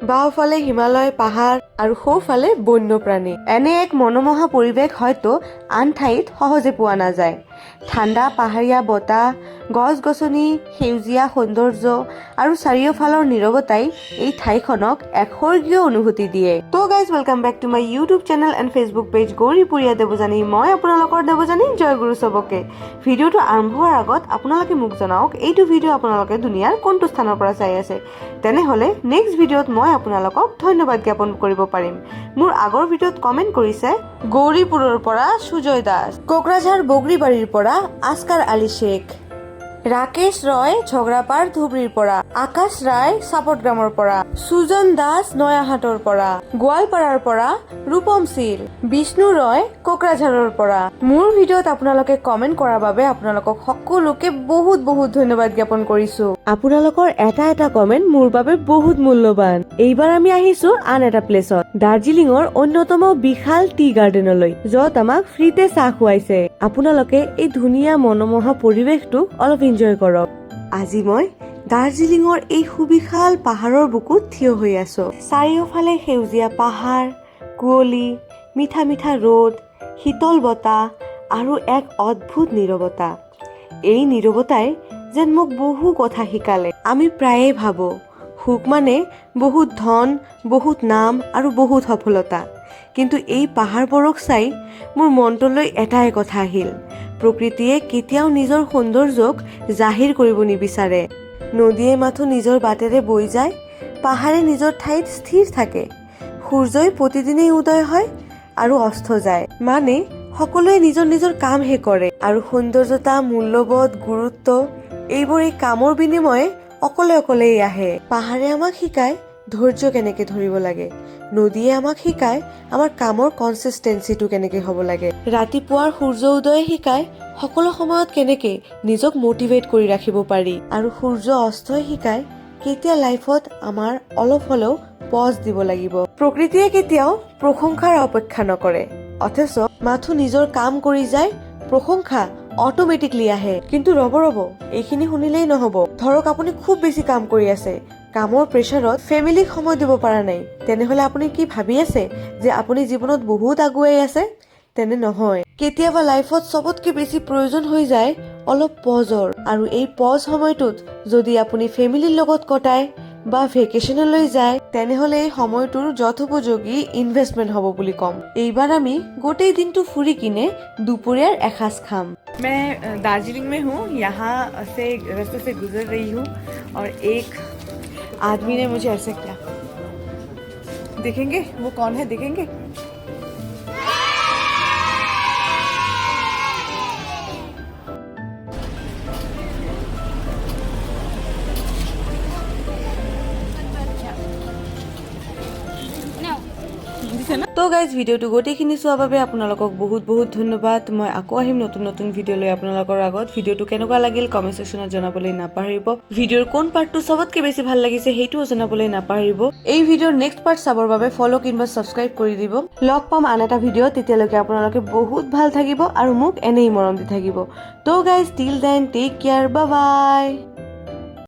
বাওঁফালে হিমালয় পাহাৰ আৰু সোঁফালে বন্যপ্ৰাণী। এনে এক মনোমোহা পৰিৱেশ হয়তো আন ঠাইত সহজে পোৱা নাযায়। ঠাণ্ডা পাহাৰীয়া বতাহ, গছ-গছনি, সেউজীয়া সৌন্দৰ্য আৰু চাৰিওফালৰ নীৰৱতাই এই ঠাইখনক এক স্বৰ্গীয় অনুভূতি দিয়ে। তো guys, welcome back to my YouTube channel and Facebook page Gouripuriya Devyani. মই আপোনালোকৰ দেৱযানী, জয় গুৰু চবকে। ভিডিঅ'টো আৰম্ভ হোৱাৰ আগত আপোনালোকে মোক জনাওক এইটো ভিডিঅ' আপোনালোকে দুনিয়াৰ কোনটো স্থানৰ পৰা চাই আছে। তেনেহ'লে নেক্সট ভিডিঅ'ত মই আপোনালোকক ধন্যবাদ জ্ঞাপন কৰিব পাৰিম। মোৰ আগৰ ভিডিঅ'ত কমেণ্ট কৰিছে গৌৰীপুৰৰ পৰা সুজয় দাস, কোকৰাঝাৰ বগৰীবাৰীৰ পৰা আসকাৰ আলী শ্বেখ, ৰাকেশ ৰয় ঝগৰাপাৰ ধুবুৰীৰ পৰা, আকাশ ৰায় চাপটগ্ৰামৰ পৰা, সুজন দাস নয়াহাটৰ পৰা, গোৱালপাৰাৰ পৰা ৰূপম শীল, বিষ্ণু ৰয় কোকৰাঝাৰৰ পৰা। মোৰ ভিডিঅ'ত আপোনালোকে কমেণ্ট কৰাৰ বাবে আপোনালোকক সকলোকে বহুত বহুত ধন্যবাদ জ্ঞাপন কৰিছো। আপোনালোকৰ এটা এটা কমেণ্ট মোৰ বাবে বহুত মূল্যৱান। এইবাৰ আমি আহিছো আন এটা প্লেচত, দাৰ্জিলিঙৰ অন্যতম বিশাল টি গাৰ্ডেনলৈ, য'ত আমাক ফ্ৰীতে চাহ খুৱাইছে। আপোনালোকে এই ধুনীয়া মনোমোহা পৰিৱেশটোক অলপ এনজয় কৰক। আজি মই দাৰ্জিলিঙৰ এই সুবিশাল পাহাৰৰ বুকুত থিয় হৈ আছো। চাৰিওফালে সেউজীয়া পাহাৰ, কুঁৱলী, মিঠা মিঠা ৰ'দ, শীতল বতাহ আৰু এক অদ্ভুত নীৰৱতা। এই নীৰৱতাই যেন মোক বহু কথা শিকালে। আমি প্ৰায়ে ভাবো সুখ মানে বহুত ধন, বহুত নাম আৰু বহুত সফলতা। কিন্তু এই পাহাৰবোৰক চাই মোৰ মনটোলৈ এটাই কথা আহিল, প্ৰকৃতিয়ে কেতিয়াও নিজৰ সৌন্দৰ্যক জাহিৰ কৰিব নিবিচাৰে। নদীয়ে মাথো নিজৰ বাটেৰে বৈ যায়, পাহাৰে নিজৰ ঠাইত স্থিৰ থাকে, সূৰ্যই প্ৰতিদিনেই উদয় হয় আৰু অস্ত যায়। মানে সকলোৱে নিজৰ নিজৰ কামহে কৰে আৰু সৌন্দৰ্যতা, মূল্যবোধ, গুৰুত্ব এইবোৰ এই কামৰ বিনিময়ে অকলে অকলেই আহে। পাহাৰে আমাক শিকায় ধৈৰ্য কেনেকে ধৰিব লাগে, নদীয়ে আমাক শিকায় আমাৰ কামৰ কনচিষ্টেঞ্চিটো কেনেকে হ'ব লাগে, ৰাতিপুৱাৰ সূৰ্য উদয়ে শিকায় সকলো সময়ত কেনেকে নিজক মটিভেট কৰি ৰাখিব পাৰি, আৰু সূৰ্য অস্তই শিকায় কেতিয়া লাইফত আমাৰ অলপ হ'লেও পজ দিব লাগিব। প্ৰকৃতিয়ে কেতিয়াও প্ৰশংসাৰ অপেক্ষা নকৰে, অথচ মাথো নিজৰ কাম কৰি যায়, প্ৰশংসা অট'মেটিকলি আহে। কিন্তু ৰ'ব, এইখিনি শুনিলেই নহ'ব। ধৰক আপুনি খুব বেছি কাম কৰি আছে, কামৰ প্ৰেছাৰত ফেমিলিক সময় দিব পৰা নাই, তেনেহ'লে আপুনি কি ভাবি আছে যে আপুনি জীৱনত বহুত আগুৱাই আছে? তেনে নহয়। কেতিয়াবা লাইফত চবতকে বেছি প্ৰয়োজন হৈ যায় অলপ পজৰ, আৰু এই পজ সময়টোত যদি আপুনি ফেমিলিৰ লগত কটায় বা ভেকেশ্যনলৈ যায়, তেনেহ'লে এই সময়টোৰ যথোপযোগী ইনভেষ্টমেণ্ট হ'ব বুলি ক'ম। এইবাৰ আমি গোটেই দিনটো ফুৰি কিনে দুপৰীয়াৰ এসাঁজ খাম। मैं दार्जिलिंग में हूँ, यहाँ से रास्ते से गुजर रही हूँ और एक आदमी ने मुझे ऐसे किया। देखेंगे वो कौन है, देखेंगे? তো গাইজ, ভিডিঅ'টো গোটেইখিনি চোৱাৰ বাবে আপোনালোকক বহুত বহুত ধন্যবাদ। মই আকৌ আহিম নতুন নতুন ভিডিঅ' লৈ আপোনালোকৰ আগত। ভিডিঅ'টো কেনেকুৱা লাগিল কমেণ্ট ছেকশ্যনত জনাবলৈ নাপাহৰিব। ভিডিঅ'ৰ কোন পাৰ্টটো চবতকে বেছি ভাল লাগিছে সেইটোও জনাবলৈ নাপাহৰিব। এই ভিডিঅ'ৰ নেক্সট পাৰ্ট চাবৰ বাবে ফ'ল' কিংবা ছাবস্ক্ৰাইব কৰি দিব। লগ পাম আন এটা ভিডিঅ', তেতিয়ালৈকে আপোনালোকে বহুত ভাল থাকিব আৰু মোক এনেই মৰম দি থাকিব। তো guys, till then take care, bye বাই।